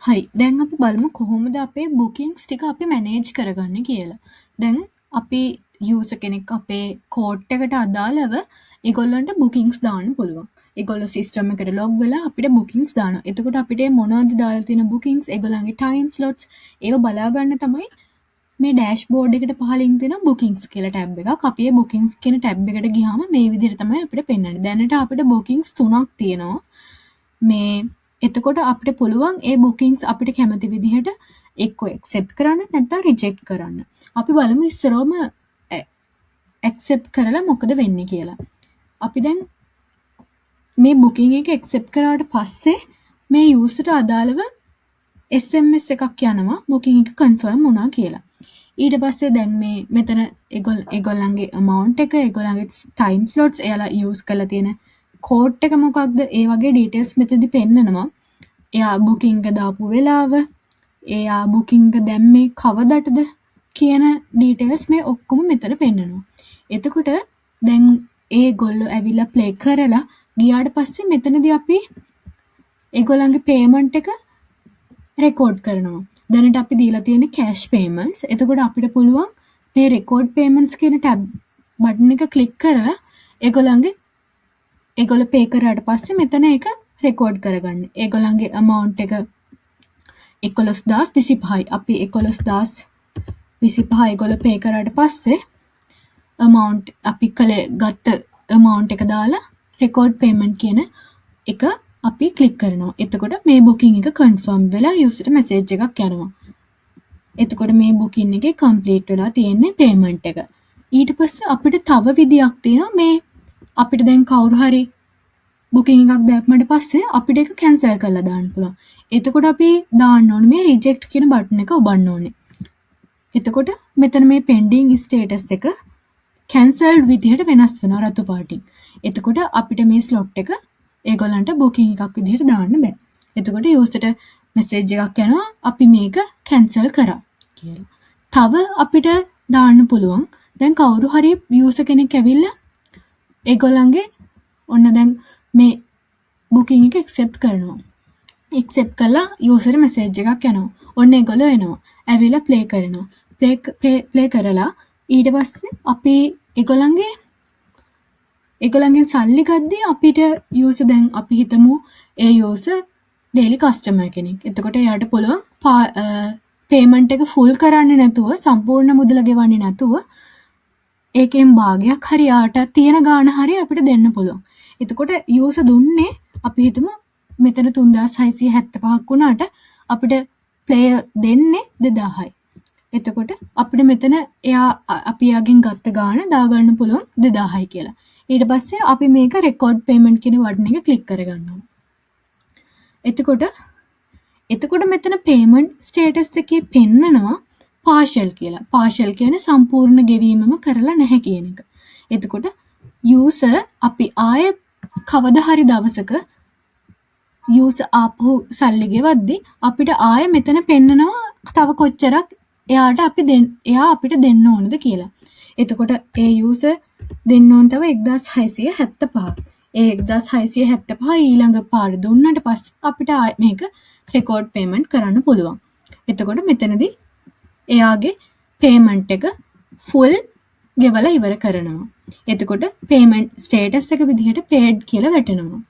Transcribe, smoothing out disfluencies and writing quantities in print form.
හරි. දැන් අපි බලමු කොහොමද අපේ බුකින්ග්ස් ටික අපි මැනේජ් කරගන්නේ කියලා. දැන් අපි යූසර් කෙනෙක් අපේ කෝඩ් එකට අදාළව ඒගොල්ලන්ට බුකින්ග්ස් දාන්න පුළුවන්. ඒගොල්ලෝ සිස්ටම් එකට ලොග් වෙලා අපිට බුකින්ග්ස් දානවා. එතකොට අපිට මොනවද දාලා තියෙන බුකින්ග්ස්, ඒගොල්ලන්ගේ ටයිම් ස්ලොට්ස් ඒව බලා ගන්න තමයි මේ ඩෑෂ්බෝඩ් එකට පහලින් තියෙන බුකින්ග්ස් කියලා ටැබ් එකක්. අපි ඒ බුකින්ග්ස් කියන ටැබ් එකට ගියාම මේ විදිහට තමයි අපිට පෙන්වන්නේ. දැනට අපිට බුකින්ග්ස් 3ක් තියෙනවා. මේ එතකොට අපිට පුළුවන් ඒ බුකින්ග්ස් අපිට කැමති විදිහට එක්කෝ ඇක්සෙප්ට් කරන්න නැත්නම් රිජෙක්ට් කරන්න. අපි බලමු ඉස්සරවම ඇක්සෙප්ට් කරලා මොකද වෙන්නේ කියලා. අපි දැන් මේ බුකින් එක ඇක්සෙප්ට් කරාට පස්සේ මේ යූසර්ට අදාළව SMS එකක් යනවා බුකින් එක කන්ෆර්ම් වුණා කියලා. ඊට පස්සේ දැන් මේ මෙතන ඒගොල්ලන්ගේ amount එක, ඒගොල්ලන්ගේ time slots, එයාලා use කරලා තියෙන කෝඩ් එක මොකක්ද, ඒ වගේ ඩීටේල්ස් මෙතනදි පෙන්නනවා. එයා බුකින් එක දාපු වෙලාව, එයා බුකින් එක දැම්මේ කවදටද කියන ඩීටේල්ස් මේ ඔක්කොම මෙතන පෙන්නනවා. එතකොට දැන් ඒගොල්ලෝ ඇවිල්ලා ප්ලේ කරලා ගියාට පස්සේ මෙතනදී අපි ඒගොල්ලන්ගේ පේමන්ට් එක රෙකෝඩ් කරනවා. දැනට අපි දීලා තියෙන කැෂ් පේමන්ට්ස්. එතකොට අපිට පුළුවන් මේ රෙකෝඩ් පේමන්ට්ස් කියන ටැබ් බටන් එක ක්ලික් කරලා ඒගොල්ලෝ පේ කරාට පස්සේ මෙතන ඒක රෙකෝඩ් කරගන්න. ඒගොල්ලන්ගේ amount එක 11025යි. අපි 11025 ඒගොල්ලෝ පේ කරාට පස්සේ amount අපි ගත්ත amount එක දාලා record payment කියන එක අපි ක්ලික් කරනවා. එතකොට මේ booking එක confirm වෙලා user message එකක් යනවා. එතකොට මේ booking එකේ complete වෙලා තියෙන්නේ payment එක. ඊට පස්සේ අපිට තව විදියක් තියෙනවා. මේ අපිට දැන් කවුරු හරි booking එකක් දැම්මට පස්සේ අපිට ඒක cancel කරලා දාන්න පුළුවන්. එතකොට අපි දාන්න ඕනේ මේ reject කියන බටන් එක ඔබන්න ඕනේ. එතකොට මෙතන මේ pending status එක cancelled විදිහට වෙනස් වෙනවා රතු පාටින්. එතකොට අපිට මේ slot එක ඒගොල්ලන්ට booking එකක් විදිහට දාන්න බෑ. එතකොට userට message එකක් යනවා අපි මේක cancel කරා කියලා. තව අපිට දාන්න පුළුවන් දැන් කවුරු හරි user කෙනෙක් ඇවිල්ලා ඒගොල්ලන්ගේ ඔන්න දැන් මේ booking එක accept කරනවා. accept කළා user message එකක් යනවා. ඔන්න ඒගොල්ලෝ එනවා. ඇවිල්ලා play කරනවා. play කරලා ඊට පස්සේ අපි ඒගොල්ලන්ගෙන් සල්ලි ගද්දී අපිට user දැන් අපි හිතමු ඒ user daily customer කෙනෙක්. එතකොට එයාට පුළුවන් payment එක full කරන්නේ නැතුව සම්පූර්ණ මුදල ගෙවන්නේ නැතුව ඒකෙන් භාගයක් හරි යාට තියෙන ගාණ හරි අපිට දෙන්න පුළුවන්. එතකොට user දුන්නේ අපි හිතමු මෙතන 3675ක් වුණාට අපිට player දෙන්නේ 2000යි. එතකොට අපිට මෙතන අපි යාගෙන් ගත්ත ගාණ දාගන්න පුළුවන් 2000යි කියලා. ඊට පස්සේ අපි මේක record payment කියන බටන් එක ක්ලික් කරගන්නවා. එතකොට මෙතන payment status එකේ පෙන්නනවා partial කියලා. partial කියන්නේ සම්පූර්ණ ගෙවීමම කරලා නැහැ කියන එක. එතකොට user අපි ආයේ කවදා හරි දවසක user ආපහු සල්ලි ගෙවද්දි අපිට ආයේ මෙතන පෙන්නනවා තව කොච්චරක් එයා අපිට දෙන්න ඕනද කියලා. එතකොට ඒ user දෙන්න ඕන තව 1675. ඒ 1675 ඊළඟ පාර දුන්නාට පස්සේ අපිට මේක record payment කරන්න පුළුවන්. එතකොට මෙතනදී එයාගේ payment එක full ගෙවලා ඉවර කරනවා. එතකොට payment status එක විදිහට paid කියලා වැටෙනවා.